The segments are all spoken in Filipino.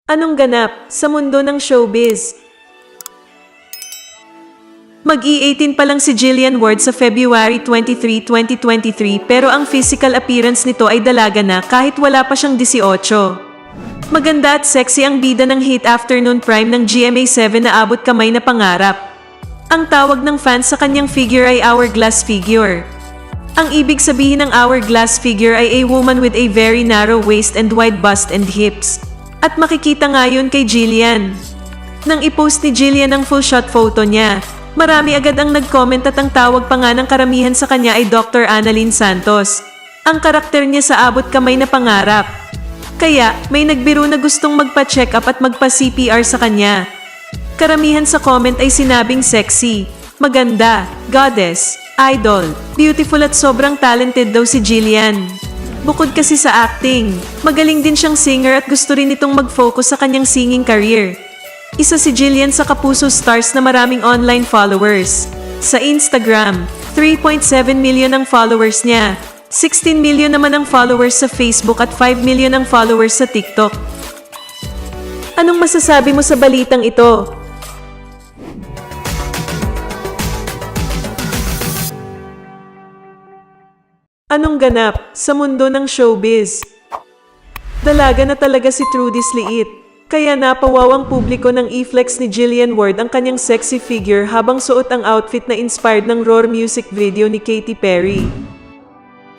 Anong ganap sa mundo ng showbiz? Mag-i-18 pa lang si Jillian Ward sa February 23, 2023 pero ang physical appearance nito ay dalaga na kahit wala pa siyang 18. Maganda at sexy ang bida ng Hit Afternoon Prime ng GMA7 na abot kamay na pangarap. Ang tawag ng fans sa kanyang figure ay hourglass figure. Ang ibig sabihin ng hourglass figure ay a woman with a very narrow waist and wide bust and hips. At makikita nga yun kay Jillian. Nang i-post ni Jillian ang full shot photo niya, marami agad ang nag-comment at ang tawag pa nga ng karamihan sa kanya ay Dr. Annalyn Santos. Ang karakter niya sa abot kamay na pangarap. Kaya, may nagbiro na gustong magpa-check up at magpa-CPR sa kanya. Karamihan sa comment ay sinabing sexy, maganda, goddess, idol, beautiful at sobrang talented daw si Jillian. Bukod kasi sa acting, magaling din siyang singer at gusto rin itong mag-focus sa kanyang singing career. Isa si Jillian sa kapuso stars na maraming online followers. Sa Instagram, 3.7 million ang followers niya. 16 million naman ang followers sa Facebook at 5 million ang followers sa TikTok. Anong masasabi mo sa balitang ito? Anong ganap sa mundo ng showbiz? Dalaga na talaga si Trudy Sliit, kaya napawawang publiko ng i-flex ni Jillian Ward ang kanyang sexy figure habang suot ang outfit na inspired ng Roar music video ni Katy Perry.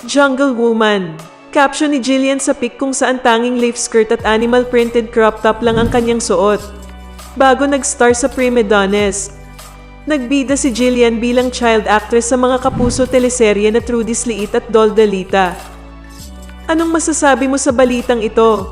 Jungle Woman. Caption ni Jillian sa pic kung saan tanging leaf skirt at animal printed crop top lang ang kanyang suot. Bago nag-star sa Prima Donnes, nagbida si Jillian bilang child actress sa mga kapuso teleserye na Trudy Sliit at Doll Dalita. Anong masasabi mo sa balitang ito?